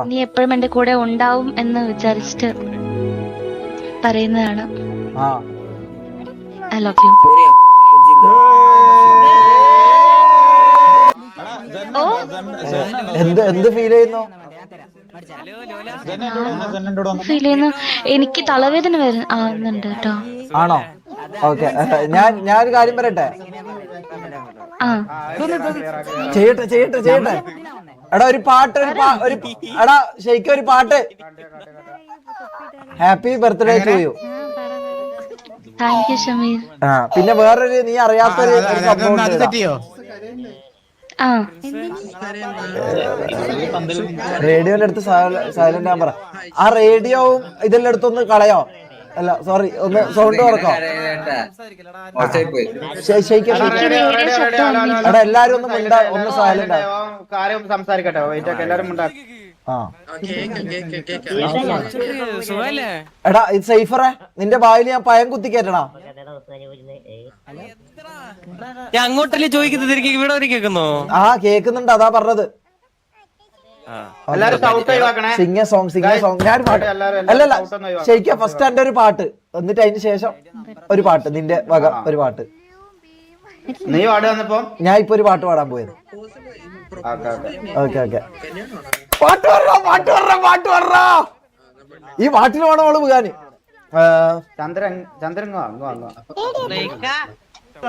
നീ എപ്പോഴും എന്റെ കൂടെ ഉണ്ടാവും എന്ന് വിചാരിച്ചിട്ട് പറയുന്നതാണ്. I love U. എന്ത് ഫീൽ ചെയ്യുന്നു? ഫീൽ ചെയ്യുന്നു, എനിക്ക് തലവേദന ആവുന്നുണ്ട് കേട്ടോ. ആണോ? ഓക്കെ, ഞാനൊരു കാര്യം പറയട്ടെ. ചെയ്യട്ടെ. എടാ ഒരു പാട്ട്, എടാ ശരിക്കും ഒരു പാട്ട്. Happy birthday to you. Thank you Shameer. പിന്നെ വേറൊരു നീ അറിയാത്തൊരു സംഭവം റേഡിയോന്റെ അടുത്ത് സൈലന്റ് ഞാൻ പറ. ആ റേഡിയോവും ഇതെല്ലാം അടുത്തൊന്ന് കളയോ? അല്ല സോറി, ഒന്ന് സൗണ്ട് കുറക്കോ? എടാ എല്ലാരും ഒന്ന് സൈലന്റ് സംസാരിക്കട്ടെ. എടാ ഇത് സൈഫറെ, നിന്റെ വായിൽ ഞാൻ പയം കുത്തി കേട്ടടാ. അങ്ങോട്ടല്ലേ ചോദിക്കുന്നത്, ഇവിടെ കേൾക്കുന്നോ? കേക്കുന്നുണ്ട്, അതാ പറഞ്ഞത്. സിംഗ സോങ് ഞാൻ പാട്ട് അല്ലല്ല, ശരിക്കും ഫസ്റ്റ് എന്റെ ഒരു പാട്ട്, എന്നിട്ട് അതിന് ശേഷം ഒരു പാട്ട്, നിന്റെ വക ഒരു പാട്ട്. നീ പാട് വന്നപ്പോ ഞാൻ ഇപ്പൊ ഒരു പാട്ട് പാടാൻ പോയത്. ഓക്കെ പാട്ട് പറഞ്ഞോ. ഈ പാട്ടിന് വേണം അവള് പോകാന്.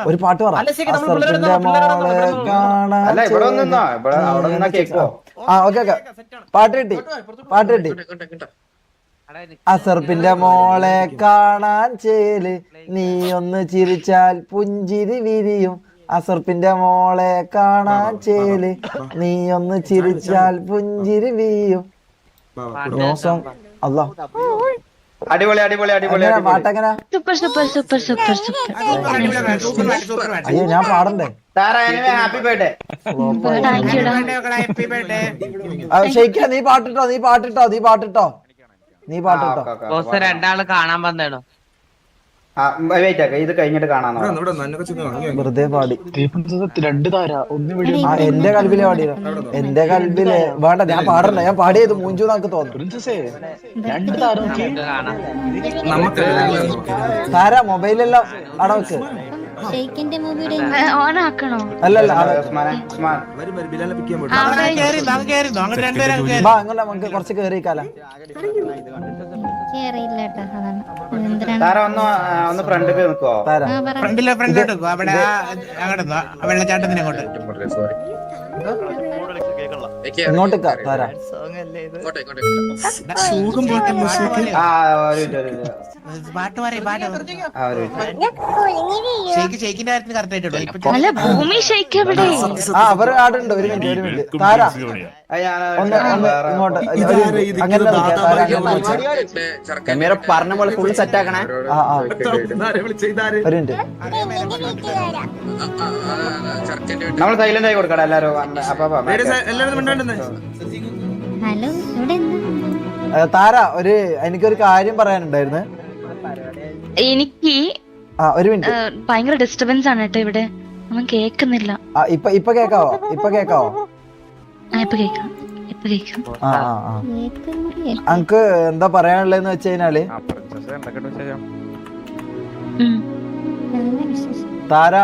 ഒരു പാട്ട് പറ. പാട്ട് കിട്ടി. അസർപ്പിന്റെ മോളെ കാണാൻ ചേല്, നീ ഒന്ന് ചിരിച്ചാൽ പുഞ്ചിരി വിരിയും. അസർപ്പിന്റെ മോളെ കാണാൻ ചേല്, നീ ഒന്ന് ചിരിച്ചാൽ പുഞ്ചിരി വിരിയും. അല്ലാ, അടിപൊളി. പാട്ടെങ്ങനെ? സൂപ്പർ. അയ്യോ ഞാൻ പാടണ്ടേ? Happy birthday. ഷെയ്ക്ക നീ പാട്ടിട്ടോ. രണ്ടാള് കാണാൻ വന്നേണോ? ഇത് കഴിഞ്ഞിട്ട് കാണാൻ വെറുതെ പാടി. എന്റെ കൽബിലെ പാടിയോ? എന്റെ കൽബിലെ വേണ്ട, ഞാൻ പാടണ്ട. ഞാൻ പാടിയത് മൂഞ്ചു നമുക്ക് തോന്നുന്നു. താര മൊബൈലെല്ലാം അടവക്ക്. ഓണാക്കണോ? അല്ലല്ല, നമുക്ക് കുറച്ച് കേറിക്കാല. ഒന്ന് ഫ്രണ്ടിൽ നിൽക്കോ? വെള്ളച്ചാട്ടത്തിന് അങ്ങോട്ട് ഇങ്ങോട്ട് താര. പാട്ട് പറയും ഷെയ്ക്കിന്റെ കാര്യത്തിന് കറക്റ്റ് ആയിട്ടുള്ളൂ. അല്ല ഭൂമി ഷെയ്ക്ക് എവിടെ? അവർ ആടുണ്ട്. ഒരു മിനിറ്റ് താര ഒന്ന് ഇങ്ങോട്ട് അങ്ങനെ പറഞ്ഞ പോലെ ഫുള്ള് സെറ്റ് ആക്കണേ. ഒരു മിനിറ്റ്, നമ്മൾ സൈലന്റ് ആയി കൊടുക്കടാ എല്ലാരും. താര എനിക്കൊരു കാര്യം പറയാനുണ്ടായിരുന്നു. എനിക്ക് ഒരു മിനിറ്റ്, ഭയങ്കര ഡിസ്റ്റർബൻസ് ആണ് കേട്ടോ ഇവിടെ, ഒന്നും കേക്കുന്നില്ല. ഇപ്പൊ കേക്കാവോ? ഇപ്പൊ കേക്കാം. അനക്ക് എന്താ പറയാനുള്ളതെന്ന് വെച്ച് കഴിഞ്ഞാല്, താര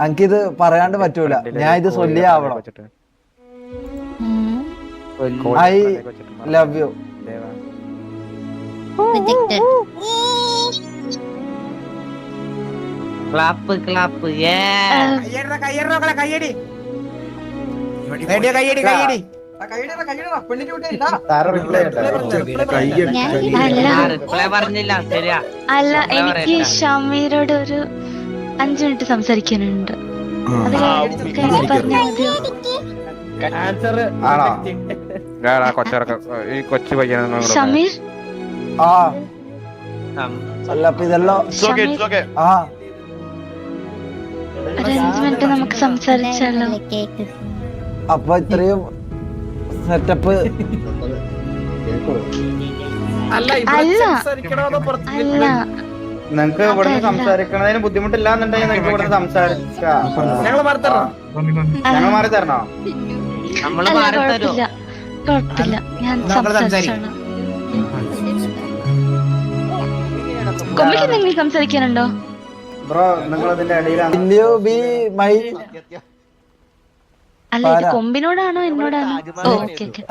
അനക്കിത് പറയാണ്ട് പറ്റൂല. ഞാൻ ഇത് ചൊല്ലിയാവണം. I love you. ക്ലാപ്പ് കയ്യടി പറഞ്ഞില്ല. ശരിയാ. അല്ല, എനിക്ക് ഷമീരോട് ഒരു 5 മിനിറ്റ് സംസാരിക്കാനുണ്ട്. അത് കഴിഞ്ഞ് പറഞ്ഞാൽ മതിയോ? ഷമീർ അല്ല അപ്പൊ ഇതെല്ലാം ഒരു 5 മിനിറ്റ് നമുക്ക് സംസാരിച്ചാലോ? അപ്പൊ ഇത്രയും സെറ്റപ്പ് അല്ല നിങ്ങക്ക് ഇവിടെ സംസാരിക്കണതിന് ബുദ്ധിമുട്ടില്ലാന്നുണ്ടെങ്കിൽ നിങ്ങക്ക് ഇവിടെ സംസാരിക്കാം. ഞങ്ങൾ മാറി തരണോ? കുഴപ്പമില്ല, ഞാൻ നമ്മൾ സംസാരിക്കാം. സംസാരിച്ചോളാം. കൊമ്പിക്ക് എന്തെങ്കിലും സംസാരിക്കാനുണ്ടോ? ബ്രോ നിങ്ങൾ അതിന്റെ ഇടയിലാണ്. Will you be my അല്ല, ഇത് കൊമ്പിനോടാണോ എന്നോടാണോ? Okay okay.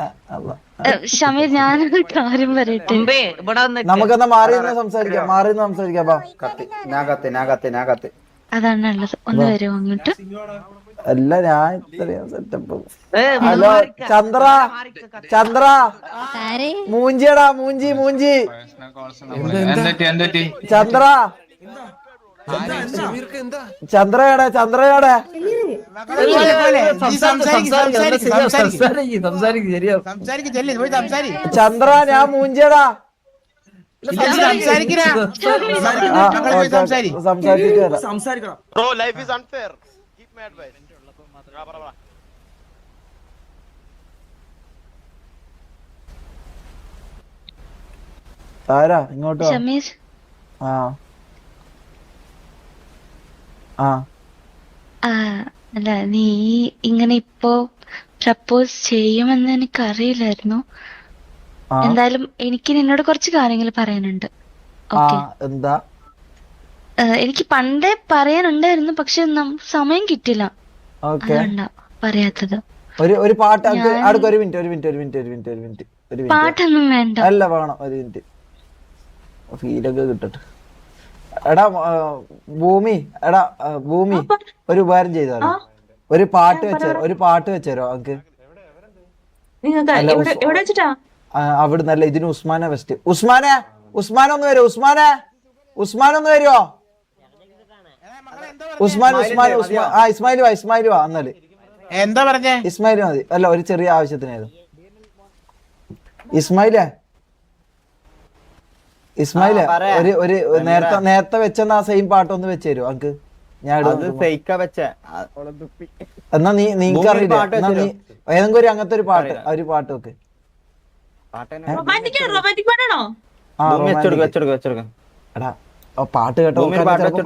ഷമീർ, ഞാനൊരു കാര്യം പറയട്ടെ. മുമ്പേ ഇവിടെ വന്ന് നമുക്കെന്നാ മാറി നിന്ന് സംസാരിക്കാം, മാറി നിന്ന് സംസാരിക്കാം. ബാ. കത്തി ഞാൻ കത്തി അതാണ് ഉള്ളത്. ഒന്ന് വരുമോ അങ്ങോട്ട്? അല്ല, ഞാൻ ഇത്രയും സെറ്റപ്പ്. ഏ, ഹലോ ചന്ദ്ര, ചന്ദ്ര മൂഞ്ചിയടാ, മൂഞ്ചി ചന്ദ്ര, ചന്ദ്രയാടെ ചന്ദ്ര, ഞാൻ മൂഞ്ചിയടാ. സംസാരിച്ചിട്ട് വരാം. Bro, life is unfair. Keep my advice. ആരാ ഇങ്ങോട്ട് വാ. ഷമീർ, ആ ആ ആ, അല്ല, നീ ഇങ്ങനെ ഇപ്പോ പ്രപ്പോസ് ചെയ്യുമെന്ന് എനിക്ക് അറിയില്ലായിരുന്നു. ആ, എന്തായാലും എനിക്ക് നിന്നോട് കുറച്ച് കാര്യങ്ങൾ പറയാനുണ്ട്. ആ, ഓക്കെ. എന്താ? എനിക്ക് പണ്ടേ പറയാനുണ്ടായിരുന്നു, പക്ഷെ സമയം കിട്ടില്ല, ഓക്കെ. അതുകൊണ്ടാ പറയാത്തത്. ഒരു പാട്ട് അടുക്ക. ഒരു മിനിറ്റ്. പാട്ടൊന്നും വേണ്ട. അല്ല, വേണം. ഒരു മിനിറ്റ്, ഫീലൊക്കെ കിട്ടട്ടെ. എടാ ഭൂമി, ഒരു ഉപകാരം ചെയ്താലോ? ഒരു പാട്ട് വെച്ചേരോ നമുക്ക്? അവിടുന്ന് അല്ല, ഇതിന് ഉസ്മാനെ ബെസ്റ്റ്. ഉസ്മാനെ ഒന്ന് വരുമോ? ഉസ്മാൻ വരുമോ? ഉസ്മാൻ. ആ, ഇസ്മായിൽ വാ എന്നാല്. എന്താ പറഞ്ഞേ? ഇസ്മായിൽ മതി. അല്ല, ഒരു ചെറിയ ആവശ്യത്തിനായിരുന്നു. ഇസ്മായിലെ ഒരു നേരത്തെ വെച്ചെന്ന ആ സെയിം പാട്ടൊന്ന് വെച്ച് തരുമോ നമുക്ക്? ഞാൻ എന്നാ നീക്കറിയില്ല, എന്നാ നീ ഏതെങ്കിലും ഒരു അങ്ങനത്തെ ഒരു പാട്ട് വെക്ക്. ആ, എടാ, പാട്ട് കേട്ടോ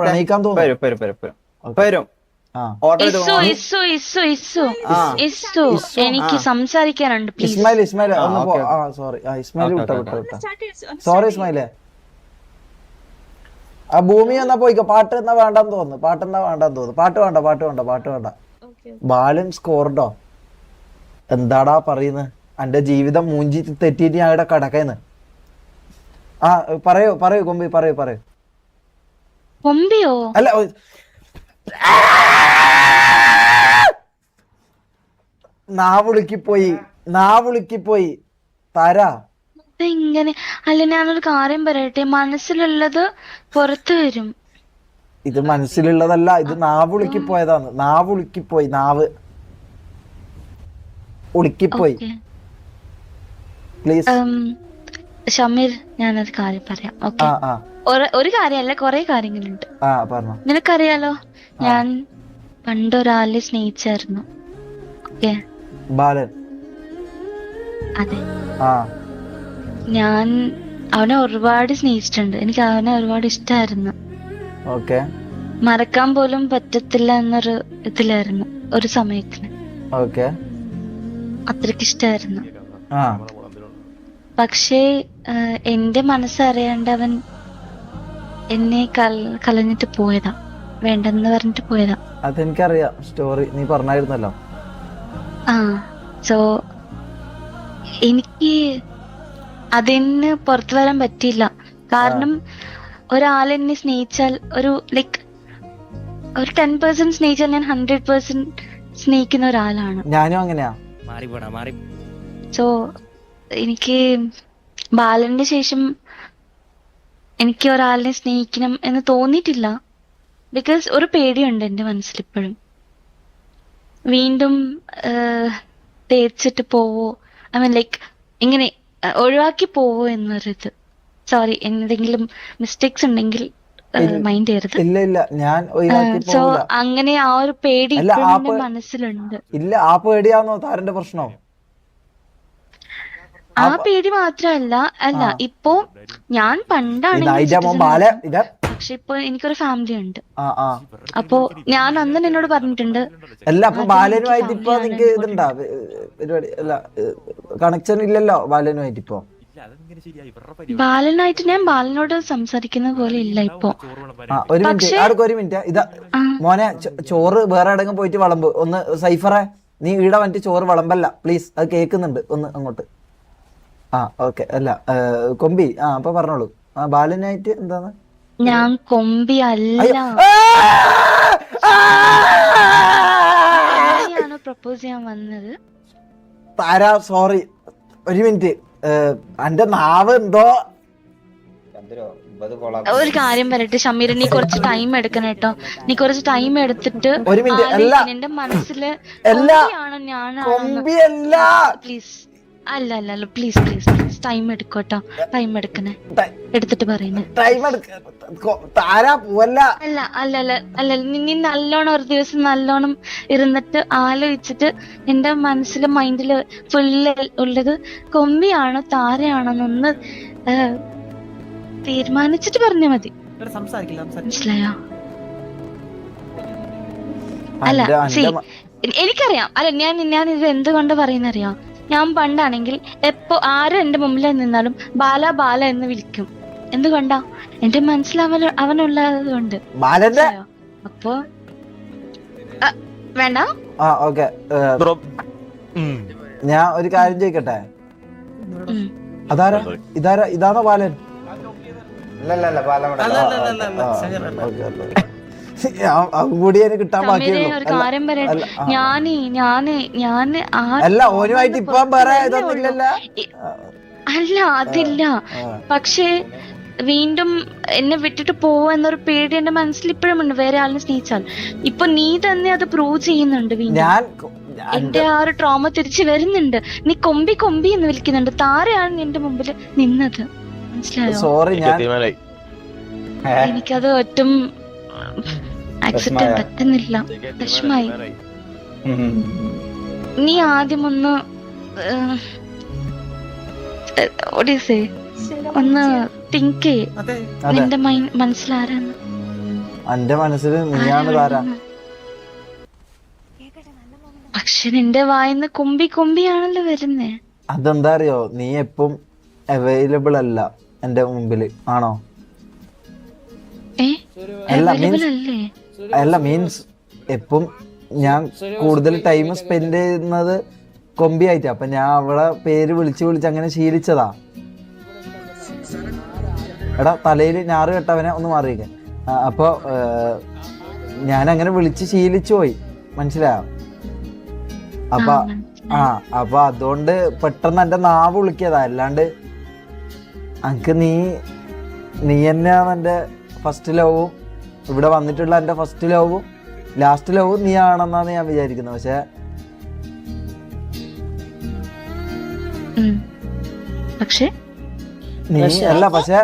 പ്രണയിക്കാൻ തോന്നും. എനിക്ക് സംസാരിക്കാനുണ്ട്, പ്ലീസ്. ഇസ്മായിൽ ഒന്ന് പോ. ആ, സോറി. ഇസ്മായിൽ വിട്ട സോറി ഇസ്മായിലേ. ആ, ഭൂമി എന്നാ പോയിക്കോ. പാട്ട് എന്നാ വേണ്ടെന്ന് തോന്നുന്നു. പാട്ട് വേണ്ട. ബാലൻ സ്കോർഡോ? എന്താടാ പറയുന്നത്? എന്റെ ജീവിതം മൂഞ്ചി തെറ്റിയിട്ട് ഞാൻ ഇവിടെ കടക്കന്ന്. ആ, പറയൂ കൊമ്പി, പറയൂ. കൊമ്പിയോ? അല്ല, നാവുളുക്കി പോയി തരാ. ഇങ്ങനെ അല്ല, ഞാനൊരു കാര്യം പറയട്ടെ, മനസ്സിലുള്ളത് പുറത്തു വരും. ഇത് മനസ്സിലുള്ളതല്ല, ഇത് നാവുളുക്കി പോയതാണ്. നാവ് ഉളുക്കിപ്പോയി. പ്ലീസ് ഷമീർ, ഞാനൊരു കാര്യം പറയാം. ഓക്കെ, ഒരു കാര്യമല്ല, കുറെ കാര്യങ്ങളുണ്ട്. നിനക്കറിയാലോ, ഞാൻ പണ്ടൊരാളെ സ്നേഹിച്ചായിരുന്നു. ഓക്കെ, ബാലൻ. അതെ, ഞാൻ അവനെ ഒരുപാട് സ്നേഹിച്ചിട്ടുണ്ട്. എനിക്ക് അവനെ ഒരുപാട് ഇഷ്ടമായിരുന്നു. ഓക്കെ, മറക്കാൻ പോലും പറ്റത്തില്ല എന്നൊരു ഇതിലായിരുന്നു ഒരു സമയത്തിന്. ഓക്കെ, അത്രയ്ക്ക് ഇഷ്ടമായിരുന്നു. പക്ഷേ എന്റെ മനസ്സറിയാണ്ട് അവൻ എന്നെ കളഞ്ഞിട്ട് പോയതാ, വേണ്ടെന്ന് പറഞ്ഞിട്ട് പോയതാ. അതെനിക്കറിയാം, സ്റ്റോറി നീ പറഞ്ഞായിരുന്നല്ലോ. സോ എനിക്ക് അതിന് പുറത്തു വരാൻ പറ്റിയില്ല. കാരണം ഒരാളെന്നെ സ്നേഹിച്ചാൽ ഒരു 10% സ്നേഹിച്ചാൽ ഞാൻ 100% സ്നേഹിക്കുന്ന ഒരാളാണ്. ഞാനും അങ്ങനെയാ. സോ എനിക്ക് ബാലന്റെ ശേഷം എനിക്ക് ഒരാളിനെ സ്നേഹിക്കണം എന്ന് തോന്നിയിട്ടില്ല. ബിക്കോസ് ഒരു പേടിയുണ്ട് എൻ്റെ മനസ്സിലിപ്പോഴും. വീണ്ടും തേച്ചിട്ട് പോവോ, ഇങ്ങനെ ഒഴിവാക്കി പോവോ എന്നൊരിത്. സോറി, എന്തെങ്കിലും മിസ്റ്റേക്സ് ഉണ്ടെങ്കിൽ മൈൻഡ് ചെയ്യരുത്. ഇല്ല, ഞാൻ സോ അങ്ങനെ ആ ഒരു പേടി മനസ്സിലുണ്ട്. ഇല്ല, ആ പേടിയാണോ താരന്റെ പ്രശ്നം? ആ പേടി മാത്രല്ല, ഇപ്പോ ഞാൻ പണ്ടാണെങ്കിൽ പക്ഷെ ഇപ്പൊ എനിക്കൊരു ഫാമിലി ഉണ്ട്. ആ ആ അപ്പോ ഞാൻ അന്ന് എന്നോട് പറഞ്ഞിട്ടുണ്ട്. അല്ല അപ്പൊ ബാലനുമായിട്ട് ഇപ്പൊ നിങ്ങക്ക് ഇതുണ്ടാ പരിപാടി അല്ല കണക്ഷൻ ഇല്ലല്ലോ ബാലനുമായിട്ട് ഇപ്പൊ? ബാലനായിട്ട് ഞാൻ ബാലനോട് സംസാരിക്കുന്ന പോലെ ഇല്ല ഇപ്പൊ. ഒരു മിനിറ്റ് ആർക്ക് ഒരു മിനിറ്റ്. ഇതാ മോനെ ചോറ് വേറെ എവിടെങ്കിലും പോയിട്ട് വിളമ്പ്. ഒന്ന് സൈഫറെ നീ ഈടെ വന്നിട്ട് ചോറ് വിളമ്പല്ല പ്ലീസ്, അത് കേൾക്കുന്നുണ്ട് ഒന്ന് അങ്ങോട്ട്. ആ ഓക്കെ. അല്ല കൊമ്പി അപ്പൊ പറഞ്ഞോളൂ. ബാലനായിട്ട് എന്താണ്? ഞാൻ കൊമ്പി അല്ല. പ്രപ്പോസ് ചെയ്യാൻ വന്നത്. താരാ സോറി ഒരു മിനിറ്റ്. എന്റെ നാവ് എന്തോ. ഒരു കാര്യം പറയട്ടെ ഷമീർ, നീ കുറച്ച് ടൈം എടുക്കണം കേട്ടോ. നീ കുറച്ച് ടൈം എടുത്തിട്ട് ഒരു മിനിറ്റ്. അല്ല എന്റെ മനസ്സില് പ്ലീസ് അല്ല അല്ല അല്ല പ്ലീസ് പ്ലീസ് പ്ലീസ് ടൈം എടുക്കോട്ടോ. ടൈം എടുക്കണേ, എടുത്തിട്ട് പറയുന്നേ. താരാ പോവല്ല. അല്ല അല്ല അല്ല അല്ല നീ നല്ലോണം ഒരു ദിവസം നല്ലോണം ഇരുന്നിട്ട് ആലോചിച്ചിട്ട് എന്റെ മനസ്സില് മൈൻഡില് ഫുള്ള് ഉള്ളത് കൊമ്പിയാണോ താരയാണോന്നൊന്ന് തീരുമാനിച്ചിട്ട് പറഞ്ഞാ മതി. മനസ്സിലായോ? അല്ല എനിക്കറിയാം. അല്ല ഞാൻ ഇത് എന്തുകൊണ്ട് പറയുന്നറിയാം. ഞാൻ പണ്ടാണെങ്കിൽ എപ്പോ ആരും എന്റെ മുമ്പിൽ നിന്നാലും ബാല ബാല എന്ന് വിളിക്കും. എന്തുകൊണ്ടാ? എന്റെ മനസ്സിൽ അവനുള്ളത് കൊണ്ട്. അപ്പൊ വേണ്ട. ഞാൻ ഒരു കാര്യം ചോദിക്കട്ടെ. ഇതാണോ ബാലൻ? കൂടി കിട്ടാൻ ബാക്കിയുള്ളൂ. ഒരു കാര്യം പറയട്ടെ, ഞാന് അല്ല ഓനുമായിട്ട് ഇപ്പം വേറെ ഇതൊന്നുമില്ലല്ലോ. അല്ല അതില്ല. പക്ഷേ വീണ്ടും എന്നെ വിട്ടിട്ട് പോവോ എന്നൊരു പേടി എന്റെ മനസ്സിൽ ഇപ്പോഴും ഉണ്ട്. വേറെ ആളിനെ സ്നേഹിച്ചാൽ ഇപ്പൊ നീ തന്നെ അത് പ്രൂവ് ചെയ്യുന്നുണ്ട്. വീണ്ടും എന്റെ ആ ഒരു ട്രോമ തിരിച്ചു വരുന്നുണ്ട്. നീ കൊമ്പി കൊമ്പി എന്ന് വിളിക്കുന്നുണ്ട്. താരയാണ് എന്റെ മുമ്പിൽ നിന്നത്. മനസ്സിലായോ? സോറി എനിക്കത് ഒട്ടും ആക്സെപ്റ്റ് ചെയ്യാൻ പറ്റുന്നില്ല. വിഷമായി. നീ ആദ്യം ഒന്ന് ഒന്ന് തിങ്ക് ചെയ്യ്. നിന്റെ മനസ്സിലാരാന്ന്? എന്റെ മനസ്സിൽ നീയാണ് താര. പക്ഷെ നിന്റെ വായിന്ന് കൊമ്പി കൊമ്പിയാണല്ലോ വരുന്നേ. അതെന്താ അറിയോ, നീ എപ്പം അവൈലബിൾ അല്ല എന്റെ മുമ്പില്. ആണോ? അല്ല മീൻസ് എപ്പം ഞാൻ കൂടുതൽ ടൈം സ്പെൻഡ് ചെയ്യുന്നത് കൊമ്പി ആയിട്ടാ. അപ്പൊ ഞാൻ അവളെ പേര് വിളിച്ച് അങ്ങനെ ശീലിച്ചതാ. എടാ തലയിൽ ഞാറ് കെട്ടവനെ ഒന്ന് മാറിയിരിക്കാൻ. അപ്പൊ ഞാൻ അങ്ങനെ വിളിച്ച് ശീലിച്ചു പോയി. മനസ്സിലായോ? അപ്പൊ അതുകൊണ്ട് പെട്ടെന്ന് എന്റെ നാവ് വിളിക്കതാ. അല്ലാണ്ട് എനിക്ക് നീ തന്നെയാണ് എന്റെ ഫസ്റ്റ് ലവും, ഇവിടെ വന്നിട്ടുള്ള എന്റെ ഫസ്റ്റ് ലവും ലാസ്റ്റ് ലവും നീ ആണെന്നാണ് ഞാൻ വിചാരിക്കുന്നത്. പക്ഷെ നീ അല്ല. പക്ഷെ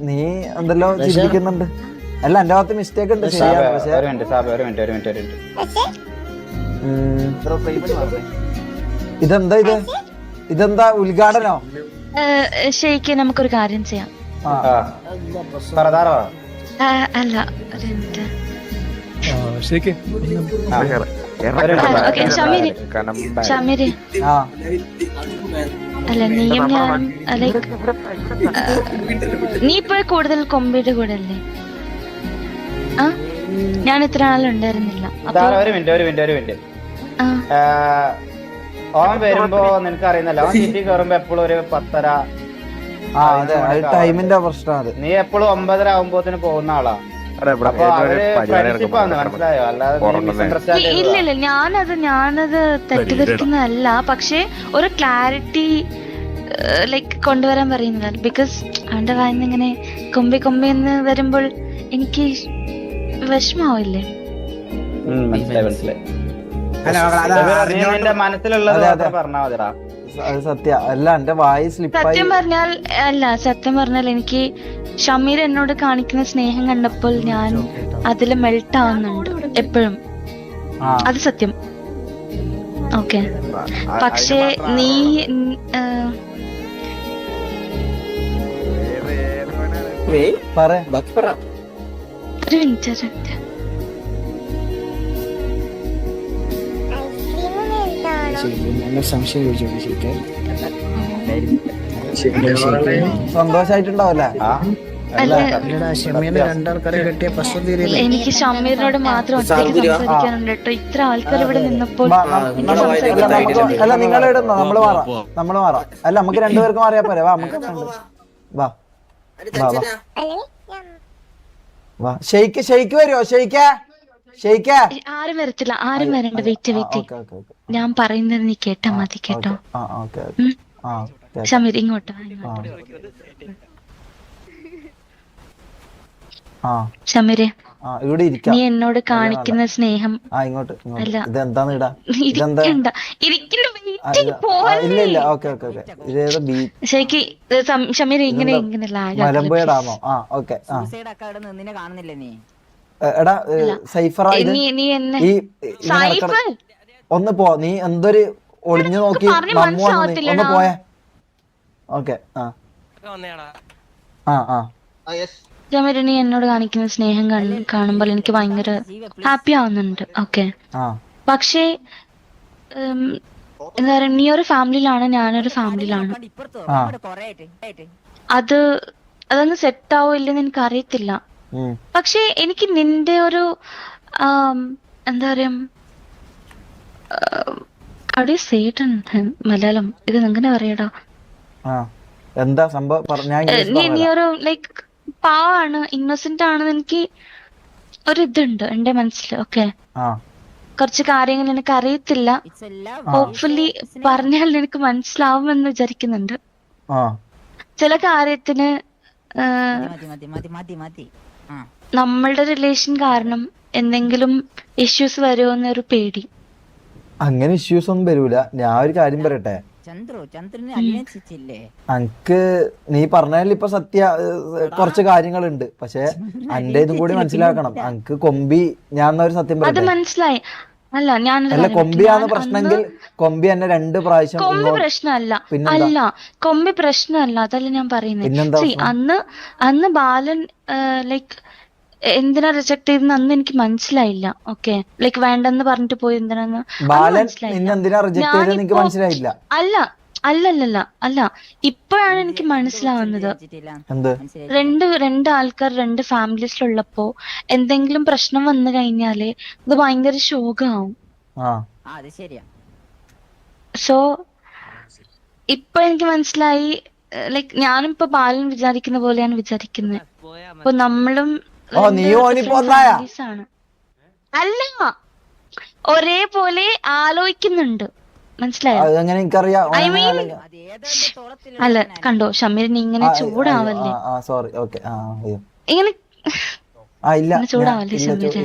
നീ എന്തല്ലോ ചിന്തിക്കുന്നുണ്ട്. അല്ല എന്റെ ഭാഗത്ത് മിസ്റ്റേക്ക് ഉണ്ട്. ശരിയാണ്. പക്ഷെ ഇതെന്താ ഉദ്ഘാടനോ? ശരിക്ക് നമുക്കൊരു കാര്യം ചെയ്യാം. അല്ല ഷമീര് അല്ല നീയും ഞാൻ ലൈക്ക് നീ ഇപ്പൊ കൂടുതൽ കൊമ്പിയുടെ കൂടെ അല്ലേ? ഞാൻ ഇത്ര നാളുണ്ടായിരുന്നില്ല. ഓൻ വരുമ്പോ നിനക്ക് അറിയുന്നല്ലോ, ഓൻ സിറ്റി കയറുമ്പോ എപ്പോഴും ഒരു 10:30. ടൈമിന്റെ പ്രശ്നം. നീ എപ്പോഴും 9:30 ആകുമ്പോത്തിന് പോകുന്ന ആളാ. ഇല്ല ഞാനത് തെറ്റിദ്ധരിക്കുന്നതല്ല. പക്ഷെ ഒരു ക്ലാരിറ്റി ലൈക്ക് കൊണ്ടുവരാൻ പറയുന്നതാണ്. ബിക്കോസ് അവന്റെ വായന ഇങ്ങനെ കൊമ്പി കൊമ്പി എന്ന് വരുമ്പോൾ എനിക്ക് വിഷമാവില്ലേ? സത്യം പറഞ്ഞാൽ എനിക്ക് ഷമീർ എന്നോട് കാണിക്കുന്ന സ്നേഹം കണ്ടപ്പോൾ ഞാൻ അതില് മെൽറ്റ് ആവുന്നുണ്ട് എപ്പോഴും. അത് സത്യം. ഓക്കെ. പക്ഷേ നീ ഒരു മിനിറ്റ്. സന്തോഷായിട്ടുണ്ടാവല്ലേ? എനിക്ക് ഷമീറിനോട് മാത്രം ഒറ്റയ്ക്ക് സംസാരിക്കാനുണ്ട് കേട്ടോ. ഇത്ര ആൾക്കാർ ഇവിടെ നിന്നപ്പോൾ അല്ല നിങ്ങൾ ഇടുന്നോ? നമ്മള് മാറാം. അല്ല നമുക്ക് രണ്ടുപേർക്കും മാറിയാ പോരെ? വാ നമുക്ക് വാ വാ. ഷെയ്ക്ക് വരുമോ? ഷെയ്ക്ക് ആരും വരത്തില്ല, ആരും വരണ്ട. വെയിറ്റ് ഞാൻ പറയുന്നത് നീ കേട്ടാ മതി കേട്ടോ. ഷമീർ ഇങ്ങോട്ട്. ഷമീരെ, ഇവിടെ ഇരിക്കാം. നീ എന്നോട് കാണിക്കുന്ന സ്നേഹം ഇങ്ങോട്ട് അല്ല. ഇതെന്താന്ന് ഇടാ? ശരിക്ക് ഷമീർ ഇങ്ങനെ മലമ്പേടാണോ? എടാ സൈഫറ, ഒന്ന് പോ. നീ എന്തൊരു ഒളിഞ്ഞു നോക്കി ഒന്ന് പോയേ. ഓക്കെ. ഷമീർ, നീ എന്നോട് കാണിക്കുന്ന സ്നേഹം കാണുമ്പോൾ എനിക്ക് ഭയങ്കര ഹാപ്പി ആവുന്നുണ്ട്. ഓക്കെ, പക്ഷേ എന്താ പറയാ, നീ ഒരു ഫാമിലിയിലാണ്, ഞാനൊരു ഫാമിലിയിലാണ്. അതൊന്ന് സെറ്റ് ആവോ ഇല്ലെന്ന് എനിക്ക് അറിയത്തില്ല. പക്ഷെ എനിക്ക് നിന്റെ ഒരു എന്താ പറയാ, മലയാളം ഇത് എങ്ങനെ പറയടാ? എന്താ സംഭവം? നീ ഒരു ലൈക്ക് പാവാണ്, ഇന്നസെന്റ് ആണെന്ന് എനിക്ക് ഒരു ഇതുണ്ട് എന്റെ മനസ്സിൽ. ഓക്കെ, കുറച്ച് കാര്യങ്ങൾ എനിക്ക് അറിയത്തില്ല. ഹോപ്പ്ഫുള്ളി പറഞ്ഞാൽ എനിക്ക് മനസ്സിലാവുമെന്ന് വിചാരിക്കുന്നുണ്ട്. ചില കാര്യത്തിന് നമ്മളുടെ റിലേഷൻ കാരണം എന്തെങ്കിലും ഇഷ്യൂസ് വരുമോ എന്നൊരു പേടി. അങ്ങനെ ഇഷ്യൂസ് ഒന്നും വരൂല. ഞാൻ ഒരു കാര്യം പറയട്ടെ, അനക്ക് നീ പറഞ്ഞാൽ ഇപ്പൊ കുറച്ച് കാര്യങ്ങളുണ്ട്. പക്ഷെ അന്റെ ഇതും കൂടി മനസ്സിലാക്കണം. അനക്ക് കൊമ്പി ഞാൻ ഒരു സത്യം അത് മനസ്സിലായി. അല്ല, കൊമ്പിയാണ് പ്രശ്നമെങ്കിൽ കൊമ്പി എന്നെ 2 പ്രാവശ്യം. കൊമ്പി പ്രശ്നമല്ല, അല്ല കൊമ്പി പ്രശ്നമല്ല, അതല്ല ഞാൻ പറയുന്നത്. അന്ന് ബാലൻ ലൈക്ക് എന്തിനാ റിജക്ട് ചെയ്തെന്ന് അന്ന് എനിക്ക് മനസ്സിലായില്ല. ഓക്കെ, ലൈക്ക് വേണ്ടെന്ന് പറഞ്ഞിട്ട് പോയി എന്തിനാന്ന് മനസ്സിലായില്ല. അല്ല ഇപ്പോഴാണ് എനിക്ക് മനസ്സിലാവുന്നത്. രണ്ട് ആൾക്കാർ 2 ഫാമിലീസിലുള്ളപ്പോ എന്തെങ്കിലും പ്രശ്നം വന്നു കഴിഞ്ഞാല് ഇത് ഭയങ്കര ശോകമാവും. സോ ഇപ്പൊ എനിക്ക് മനസ്സിലായി. ലൈക്ക് ഞാനും ഇപ്പൊ ബാലൻ വിചാരിക്കുന്ന പോലെയാണ് വിചാരിക്കുന്നത്. അപ്പൊ നമ്മളും ആണ്. അല്ല, ഒരേപോലെ ആലോചിക്കുന്നുണ്ട്. മനസ്സിലായോ? അല്ല കണ്ടോ ഷമീറിന് ഇങ്ങനെ ചൂടാവല്ലേ, ഇങ്ങനെ ചൂടാവല്ലേ ഷമീര്?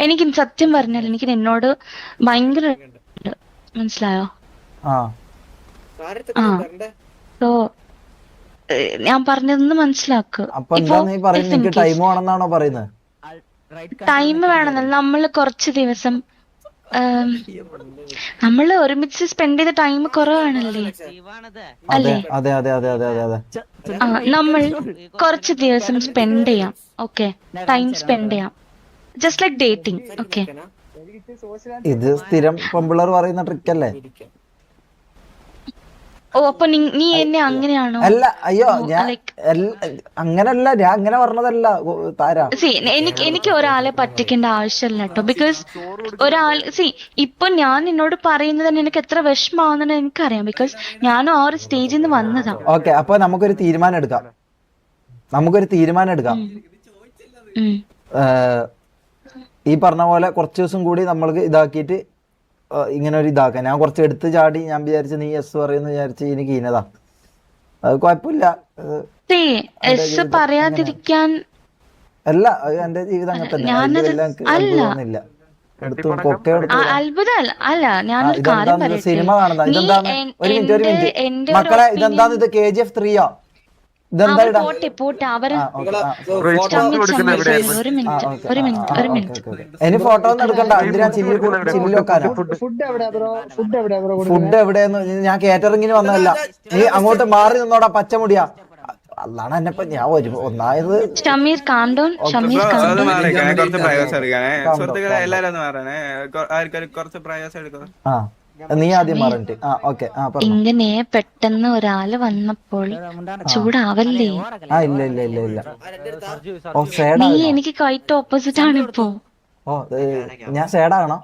എനിക്ക് സത്യം പറഞ്ഞാൽ എനിക്ക് നിന്നോട് ഭയങ്കര മനസ്സിലായോ? സോ ഞാൻ പറഞ്ഞതൊന്ന് മനസ്സിലാക്ക്. ടൈം വേണമെന്നല്ല, നമ്മള് കുറച്ച് ദിവസം നമ്മള് ഒരുമിച്ച് സ്പെൻഡ് ചെയ്ത ടൈം കുറവാണല്ലേ? അല്ലേ? നമ്മൾ കുറച്ച് ദിവസം സ്പെൻഡ് ചെയ്യാം. ഓക്കെ, ടൈം സ്പെൻഡ് ചെയ്യാം, ജസ്റ്റ് ലൈക്ക് ഡേറ്റിംഗ്. ഓക്കെ, ഇത് സ്ഥിരം പെമ്പിള്ളേർ പറയുന്ന ട്രിക്കല്ലേ? ഓ, അപ്പൊ നീ എന്നെ അങ്ങനെയാണോ? അല്ല, അയ്യോ, അങ്ങനല്ല, ഞാൻ അങ്ങനെ പറഞ്ഞതല്ല താര. എനിക്ക് ഒരാളെ പറ്റിക്കേണ്ട ആവശ്യമില്ല കേട്ടോ. ബിക്കോസ് ഇപ്പൊ ഞാൻ നിന്നോട് പറയുന്നത് തന്നെ എനിക്ക് എത്ര വിഷമാവുന്ന എനിക്കറിയാം. ബിക്കോസ് ഞാനും ആ ഒരു സ്റ്റേജിൽ നിന്ന് വന്നതാ. ഓക്കെ, അപ്പൊ നമുക്കൊരു തീരുമാനം എടുക്കാം. ഈ പറഞ്ഞ പോലെ കുറച്ച് ദിവസം കൂടി നമ്മൾക്ക് ഇതാക്കിയിട്ട് ഇങ്ങനെ ഒരു ഇതാക്കാം. ഞാൻ കുറച്ച് എടുത്ത് ചാടി, ഞാൻ വിചാരിച്ചു നീ എസ് പറയുന്നു വിചാരിച്ച് എനിക്ക് ഇനതാ. അത് കുഴപ്പമില്ല. പറയാതിരിക്കാൻ അല്ല, എന്റെ ജീവിതം അങ്ങനെ തന്നെ. സിനിമ കാണുന്ന ഇതെന്താണ്? ഒരു മിനിറ്റ് മക്കളെ, ഇതെന്താണ്? ഇത് KGF 3 ഇതെന്താ? ഇനി ഫോട്ടോ ഒന്നും എടുക്കണ്ട. എന്തിനാ ചില്ലിൽ വെക്കാനോ? ഫുഡ് എവിടെയെന്ന്? ഞാൻ കേറ്ററിങ്ങിന് വന്നതല്ല. നീ അങ്ങോട്ട് മാറി നിന്നോടാ, പച്ചമുടിയാ. അതാണ് എന്നെ ഇപ്പൊ ഞാൻ ഒന്നായത് Shameer calm down, Shameer calm അത് ഡൗൺ. മാറിക്കണേ, കുറച്ച് പ്രയാസം എടുക്കണേ. സുഹൃത്തുക്കളെ എല്ലാരും ഒന്ന് മാറണേ, ആർക്കൊരു കുറച്ച് പ്രയാസം എടുക്കണം. ആ നീ ആദ്യം പറഞ്ഞിട്ട് ഓക്കെ പറഞ്ഞു. ഇങ്ങനെ പെട്ടെന്ന് ഒരാള് വന്നപ്പോൾ ചൂടാവല്ലേ? ഇല്ല ഇല്ല ഇല്ല ഇല്ല ഓ സേഡ നീ എനിക്ക് ക്വൈറ്റ് ഓപ്പോസിറ്റ് ആണ് ഇപ്പോ. ഓ ഞാൻ സേഡാകണോ?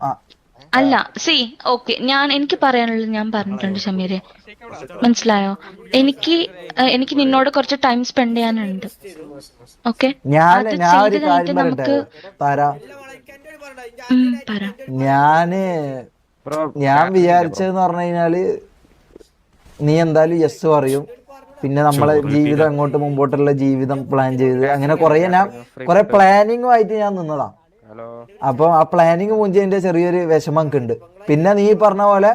അല്ല സി ഓക്കെ, എനിക്ക് പറയാനുള്ളത് ഞാൻ പറഞ്ഞിട്ടുണ്ട് ഷമീരെ, മനസ്സിലായോ? എനിക്ക് നിന്നോട് കുറച്ച് ടൈം സ്പെൻഡ് ചെയ്യാനുണ്ട്. ഓക്കെ ഞാൻ അത് ഞാൻ ചെയ്ത് ഒരു കഴിഞ്ഞിട്ട് കാര്യം പറയട്ടെ നമുക്ക് താര, പറ. ഞാൻ വിചാരിച്ചതെന്ന് പറഞ്ഞു കഴിഞ്ഞാല് നീ എന്തായാലും യെസ് പറയും, പിന്നെ നമ്മളെ ജീവിതം അങ്ങോട്ട് മുമ്പോട്ടുള്ള ജീവിതം പ്ലാൻ ചെയ്ത് അങ്ങനെ കുറെ പ്ലാനിങ്ങുമായിട്ട് ഞാൻ നിന്നതാ. അപ്പൊ ആ പ്ലാനിങ് മുഞ്ചതിന്റെ ചെറിയൊരു വിഷമം ഉണ്ട്. പിന്നെ നീ പറഞ്ഞ പോലെ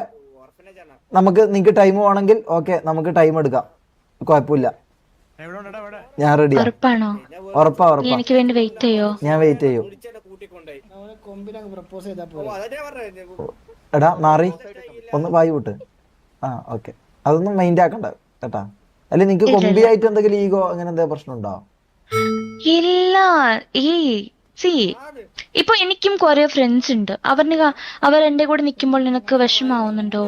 നിനക്ക് ടൈം വേണമെങ്കിൽ ഓക്കെ, നമുക്ക് ടൈം എടുക്കാം, കുഴപ്പമില്ല, ഞാൻ റെഡിയാ. ഉറപ്പാണോ? ഉറപ്പാ നീ ഉറപ്പാ, എനിക്ക് വേണ്ടി വെയിറ്റ് ചെയ്യോ? ഞാൻ വെയിറ്റ് ചെയ്യും. എടാ നാറി ഒന്ന് വായി വിട്ട്. ഓക്കെ, അതൊന്നും മൈൻഡ് ആക്കണ്ട കേട്ടാ. അല്ലെ നിനക്ക് കൊമ്പി ആയിട്ട് എന്തെങ്കിലും ഈഗോ അങ്ങനെ എന്തെങ്കിലും പ്രശ്നം ഉണ്ടോ? ഇല്ല. സി ഇപ്പൊ എനിക്കും കുറെ ഫ്രണ്ട്സ് ഉണ്ട്, അവർ എന്റെ കൂടെ നിക്കുമ്പോൾ നിനക്ക് വിഷമാവുന്നുണ്ടോ?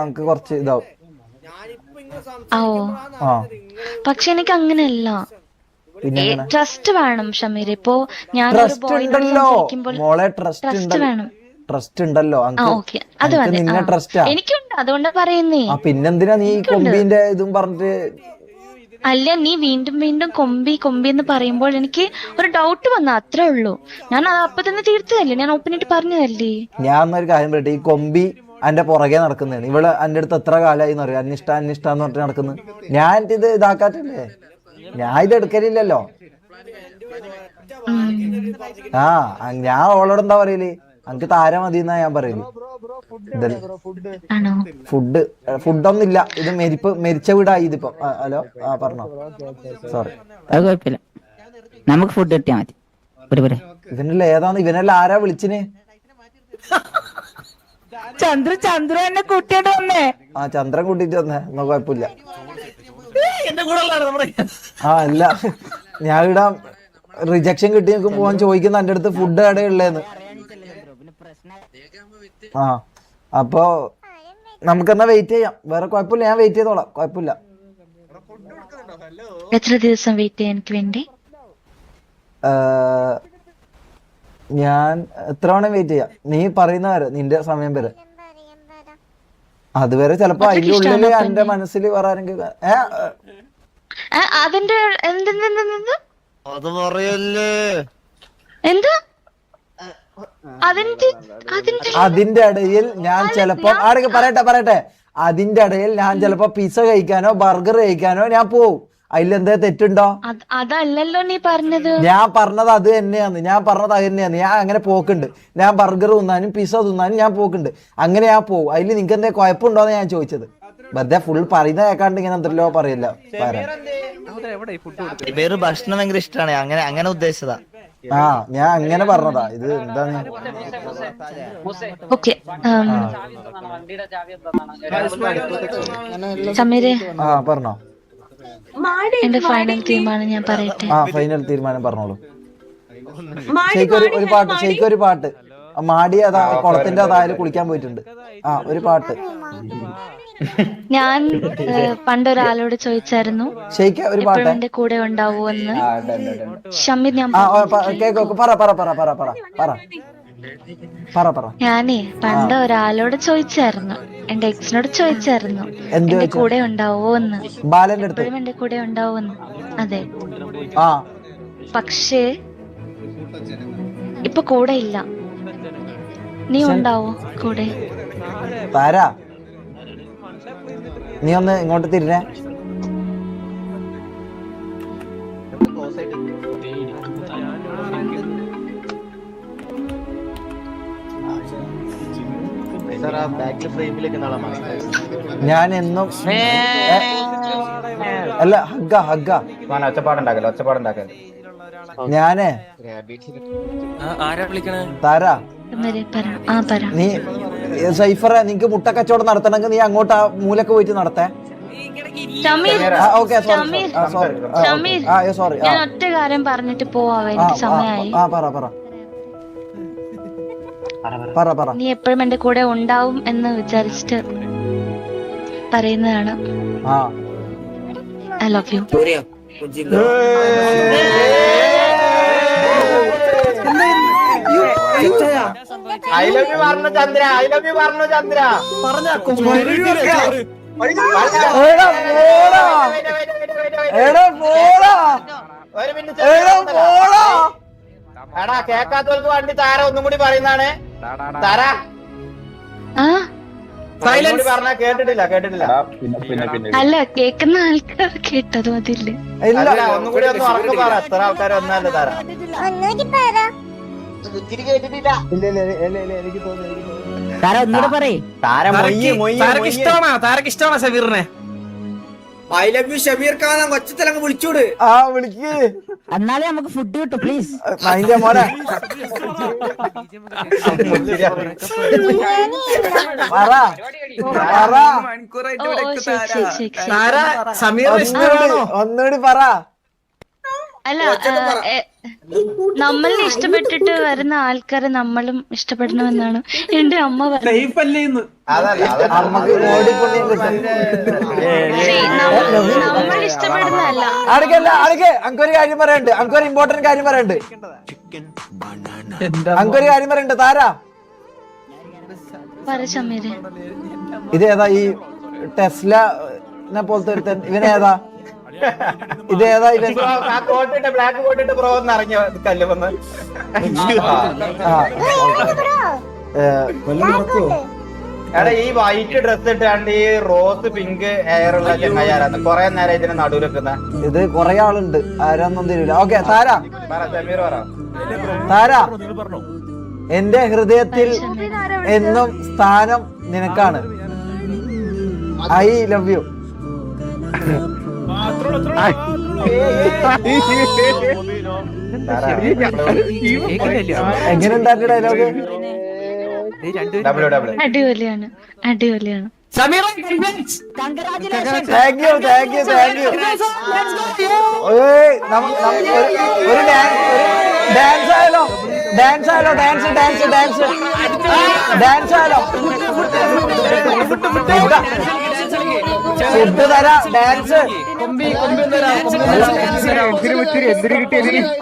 എനിക്ക് കുറച്ച് ഇതാവും. പക്ഷെ എനിക്ക് അങ്ങനെയല്ല, ട്രസ്റ്റ് വേണം ഷമീർ. ഇപ്പോ ഞാൻ മോളെ ട്രസ്റ്റ് വേണം. ട്രസ്റ്റ് ഉണ്ടല്ലോ ഓക്കെ, അത് മതി. എനിക്കുണ്ട്, അതുകൊണ്ടാ പറയുന്നേ. പിന്നെന്തിനാ നീ കൊമ്പിന്റെ ഇതും പറഞ്ഞിട്ട്? അല്ല, നീ വീണ്ടും വീണ്ടും കൊമ്പി എന്ന് പറയുമ്പോൾ എനിക്ക് ഒരു ഡൗട്ട് വന്ന അത്രേ ഉള്ളൂ. ഞാൻ അപ്പൊ തന്നെ തീർത്തതല്ലേ, ഞാൻ ഓപ്പണായിട്ട് പറഞ്ഞതല്ലേ. ഞാൻ ഒരു കാര്യം പറയട്ടെ, ഈ കൊമ്പി എന്റെ പുറകെ നടക്കുന്നതാണ്. ഇവള് എന്റെ അടുത്ത് എത്ര കാലമായി എന്ന് പറയും, അന്വേഷിട്ടാന്ന് പറഞ്ഞിട്ട് നടക്കുന്നത്. ഞാൻ ഇത് ഇതാക്കാറ്റില്ലേ, ഞാൻ ഇത് എടുക്കലില്ലല്ലോ. ഞാൻ ഓളോട് എന്താ പറയല്, എനിക്ക് താര മതി എന്നാ ഞാൻ പറയല്. ഫുഡൊന്നുമില്ല, ഇത് മരിച്ച വീടായി ഇതിപ്പോ. ഹലോ പറഞ്ഞോ, സോറി. അത് കുഴപ്പമില്ല, നമുക്ക് ഫുഡ് കിട്ടിയാ മതി. ഇവനല്ല ഏതാന്ന്, ഇവനല്ല ആരാ വിളിച്ചിന്? ചന്ദ്ര എന്നെ കൂട്ടിയിട്ട് വന്നേ. ചന്ദ്രൻ കൂട്ടിട്ട് വന്നേ, എന്നാ കുഴപ്പമില്ല. അല്ല, ഞാൻ ഇവിടെ റിജക്ഷൻ കിട്ടി നിൽക്കുമ്പോ പോവാൻ ചോദിക്കുന്ന എന്റെ അടുത്ത് ഫുഡ് എവിടെ ഉള്ളേന്ന്. അപ്പൊ നമുക്കെന്നാ വെയിറ്റ് ചെയ്യാം, വേറെ കുഴപ്പമില്ല, ഞാൻ വെയിറ്റ് ചെയ്തോളാം, കുഴപ്പമില്ല. എത്ര ദിവസം വെയിറ്റ് ചെയ്യാൻ എനിക്ക് വേണ്ടി? ഞാൻ എത്ര വേണം വെയിറ്റ് ചെയ്യാം, നീ പറയുന്ന വരെ, നിന്റെ സമയം വരെ. അതുവരെ ചിലപ്പോ അതിന്റെ ഉള്ളില് എന്റെ മനസ്സിൽ വേറെ ആരെങ്കിലും അതിന്റെ എന്താ അതിന്റെ ഇടയിൽ ഞാൻ ചിലപ്പോ പറയട്ടെ അതിന്റെ ഇടയിൽ ഞാൻ ചിലപ്പോ പിസ്സ കഴിക്കാനോ ബർഗർ കഴിക്കാനോ ഞാൻ പോവും. അതിലെന്താ തെറ്റുണ്ടോ? അതല്ലല്ലോ നീ പറഞ്ഞത്. ഞാൻ പറഞ്ഞത് അത് തന്നെയാണ്, ഞാൻ അങ്ങനെ പോക്കുണ്ട്. ഞാൻ ബർഗർ തിന്നാനും പിസ്സ തിന്നാനും ഞാൻ പോക്കുണ്ട്, അങ്ങനെ ഞാൻ പോവും. അതിൽ നിങ്ങൾക്ക് എന്താ കുഴപ്പമുണ്ടോന്ന് ഞാൻ ചോദിച്ചത്. വെറുതെ ഫുൾ പറയുന്ന കേൾക്കാണ്ട് ഇങ്ങനെ എന്തല്ലോ പറയില്ല. ഭക്ഷണം ഭയങ്കര ഇഷ്ടമാണ്, അങ്ങനെ ഉദ്ദേശിച്ചതാ. ഞാൻ അങ്ങനെ പറഞ്ഞതാ. ഇത് എന്താണ്? ഓക്കെ സമീരെ, പറഞ്ഞോ. എന്റെ ഫൈനൽ തീരുമാനം ഞാൻ പറയട്ടെ. ഫൈനൽ തീരുമാനം പറഞ്ഞോളൂ. ഒരു പാട്ട് മാടി, അതാ കുളത്തിന്റെ അതായാലും കുളിക്കാൻ പോയിട്ടുണ്ട്. ഒരു പാട്ട്. ഞാൻ പണ്ടൊരാളോട് ചോദിച്ചായിരുന്നു എപ്പോഴും എന്റെ കൂടെ ഉണ്ടാവുമെന്ന്. ഷമീർ, ഞാൻ ഞാനേ പണ്ട് ഒരാളോട് ചോദിച്ചായിരുന്നു, എന്റെ എക്സിനോട് ചോദിച്ചായിരുന്നു എന്റെ കൂടെ ഉണ്ടാവോന്ന്, എപ്പോഴും എന്റെ കൂടെ ഉണ്ടാവോന്ന്. അതെ, പക്ഷേ ഇപ്പൊ കൂടെ ഇല്ല. നീ ഉണ്ടാവോ കൂടെ? താരാ, നീ ഒന്ന് ഇങ്ങോട്ട് തിരിഞ്ഞേ. ഞാൻ എന്നും അല്ല ഒച്ചപ്പാടുണ്ടാക്കല്ലോ. ഞാനേ താരാ, നീ സൈഫറ, നിനക്ക് മുട്ട കച്ചവടം നടത്തണമെങ്കിൽ നീ അങ്ങോട്ട് ആ മൂലക്ക് പോയിട്ട് നടത്തേ. ഷമീർ ഓക്കെ ഷമീർ ഷമീർ സോറി ഞാൻ ഒറ്റ കാര്യം പറഞ്ഞിട്ട് പോവാവേ, എനിക്ക് സമയമായി. പറ നീ എപ്പോഴും എന്റെ കൂടെ ഉണ്ടാവും എന്ന് വിചാരിച്ചിട്ട് പറയുന്നതാണ്. I love U. I love U പറഞ്ഞു ചന്ദ്ര, ഐ ലവ് യു പറഞ്ഞു ചന്ദ്ര. ഒരു മിനിറ്റ് എടാ, കേക്കാത്തവർക്ക് വേണ്ടി താര ഒന്നും കൂടി പറയുന്നതാണ്. താര പറഞ്ഞ കേട്ടിട്ടില്ല. അല്ല, കേക്കുന്ന ആൾക്കാർ കേട്ടത് അതില്ലേ? അല്ല, ഒന്നും കൂടി ഒന്ന് ഉറക്കെ പറ. എത്ര ആൾക്കാർ വന്നാലും താര ഒന്നുകൂടെ പറയേ. താരക്ക് ഇഷ്ടമാണോ ഷബീറിനെ? I love you Shabeer Khan കൊച്ചത്തിലങ്ങ് വിളിച്ചൂട്. വിളിക്ക്. എന്നാലേ നമുക്ക് ഫുഡ് കിട്ടും പ്ലീസ്. അതിന്റെ മോനെ ഒന്നുകൂടി പറ. അല്ല, നമ്മളെ ഇഷ്ടപ്പെട്ടിട്ട് വരുന്ന ആൾക്കാരെ നമ്മളും ഇഷ്ടപ്പെടണമെന്നാണ് എന്റെ അമ്മ പറഞ്ഞത്. അമ്മക്ക് ഓടിക്കൊണ്ടിരിക്കും. നമ്മൾ ഇഷ്ടപ്പെടുന്നതല്ല. അങ്കൊരു കാര്യം പറയണ്ട്, അങ്കൊരു ഇമ്പോർട്ടന്റ് കാര്യം പറയണ്ട്, അങ്കൊരു കാര്യം പറയണ്ട്. താരാ പറ ഷമീരെ. ഇതേതാ ഈ ടെസ്ല പോലത്തെ ഒരുത്തൻ? ഇവനേതാ? ഇതേതാ ഇവൻ? ബ്ലാക്ക് കോട്ടിട്ട് ബ്രോ എന്ന് ഇറങ്ങിയ കല്ല് വന്ന്. എടാ, ഈ വൈറ്റ് ഡ്രസ് ഇട്ടാണ്ട് ഈ റോസ് പിങ്ക് ഹെയർ ഉള്ള ചെങ്ങായാരാന്ന് കൊറേ നേരം ഇതിന് നടുവിൽ വെക്കുന്ന. ഇത് കൊറേ ആളുണ്ട്, ആരാന്നും തരില്ല. ഓക്കെ, താര ഷമീർ പറ. താര, എന്റെ ഹൃദയത്തിൽ എന്നും സ്ഥാനം നിനക്കാണ്. I love you. എങ്ങനെയുണ്ടായിരുന്നു ഡയലോഗ്? അടിപൊളിയാണ്, അടിപൊളിയാണ്. Thank you. ഒരു ഡാൻസ് ആയാലോ? ഡാൻസ് ആയാലോ? ഡാൻസ് ആയാലോ? ഫുഡ് തരാ. ഡാൻസ്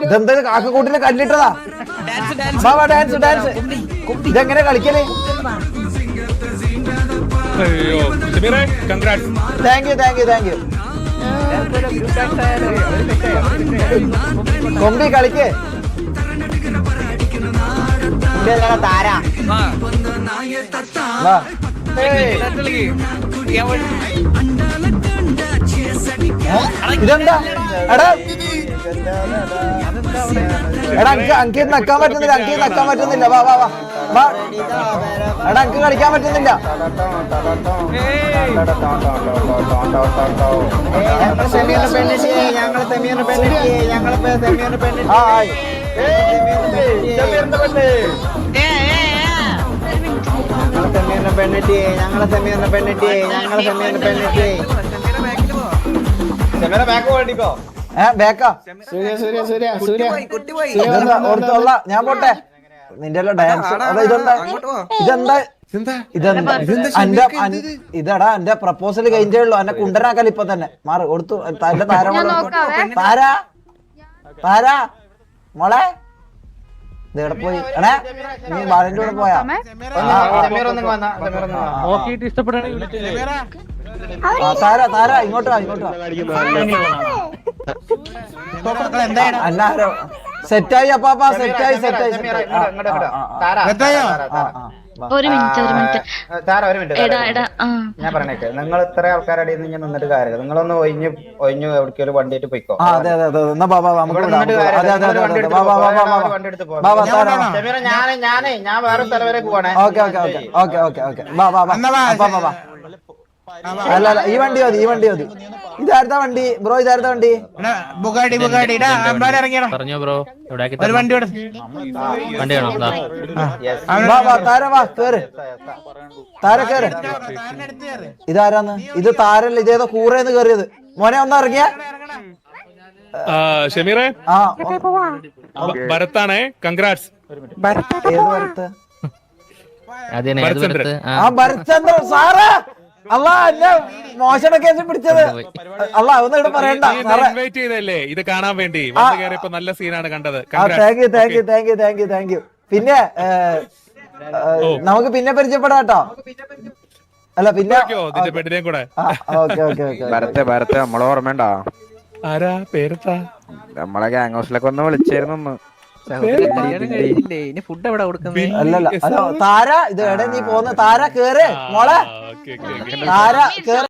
ഇതെന്താ കാക്കക്കൂട്ടിന് കല്ലിട്ടതാ? ബാബാ, ഡാൻസ്. ഇതെങ്ങനെ കളിക്കല്? Thank you. കൊമ്പി കളിക്ക്. താര വാ. ഇതെന്താ? എടാ അങ്കി നക്കാൻ പറ്റുന്നില്ല. വാ. എടാ, അങ്ക് കളിക്കാൻ പറ്റുന്നില്ല. ബേക്കാ ഞാൻ പോട്ടെ. നിന്റെ ഡാൻസ് ഇതെടാ എന്റെ പ്രപ്പോസൽ കഴിഞ്ഞേ ഉള്ളൂ. എന്നെ കുണ്ടനാക്കൽ ഇപ്പൊ തന്നെ മാറി കൊടുത്തു. എന്റെ താര മോളെ ഇതെവിടെ പോയി? എടേ, നീ ബാലന്റെ കൂടെ പോയാ? താര ഇങ്ങോട്ട് വാ. അന്നാരോ സെറ്റായി. അപ്പാ സെറ്റായി. ഒരു മിനിറ്റ് ഞാൻ പറഞ്ഞേക്കെ, നിങ്ങൾ ഇത്ര ആൾക്കാരുടെ ഞാൻ നിന്നിട്ട് കാര്യമില്ല. നിങ്ങളൊന്ന് ഒഴിഞ്ഞു എവിടേക്കും വണ്ടിയിട്ട് പോയിക്കോ. വണ്ടി എടുത്ത് ഞാൻ വേറെ സ്ഥലം വരെ പോവാണേ. അല്ല ഈ വണ്ടി മതി. ഇതായിരുന്ന വണ്ടി ബ്രോ, ഇതായിരുന്ന വണ്ടി. ബുഗാടി ബുഗാടിയുടെ അമ്പാടെ ഇറങ്ങിയടാ. പറഞ്ഞോ ബ്രോ. ഒരു വണ്ടി ഇവിടെ വണ്ടി വേണോ? വാ വാ താര വാ കേറ്, താര കേറ്. ഇതാരാന്ന്? ഇത് താരല്ല, ഇതേതോ കൂറേന്ന് കേറിയത്. മോനെ ഒന്ന് ഇറങ്ങിയ. ഷമീറെ, ആ ഭരത്താണേ, കൺഗ്രാറ്റ്സ്. ഏത് ഭരത്ത്? ഭരത്ചന്ദ്രൻ. ആ ഭരത്ചന്ദ്രൻ സാറ്. അല്ല എന്നെ മോശയുടെ കേസ് പിടിച്ചത്. അല്ല ഒന്നും ഇവിടെ പറയണ്ട സാറേ. ഇൻവൈറ്റ് ചെയ്തല്ലേ ഇത് കാണാൻ വേണ്ടി വന്ന് കയറിയപ്പോ നല്ല സീനാണ് കണ്ടത്. Thank you thank U thank U thank U thank U. പിന്നെ നമുക്ക് പിന്നെ പരിചയപ്പെടാം കേട്ടോ. അല്ല പിന്നെ നിന്റെ പെണ്ണിനെയും കൂടെ. Okay okay okay. ഭരത്തെ നമ്മളെ ഓർമ്മയുണ്ടോ? ആരാ പേരെത്താ? നമ്മളെ ഗ്യാങ് ഹൗസിലൊക്കെ ഒന്ന് വിളിച്ചായിരുന്നു. ഫുഡ് എവിടെ കൊടുക്കുന്നത്? അല്ലല്ല ഹലോ താര, ഇത് എവിടെ നീ പോകുന്ന? താര കേറ് മോളെ, ഓക്കെ ഓക്കെ. താര കേറ്.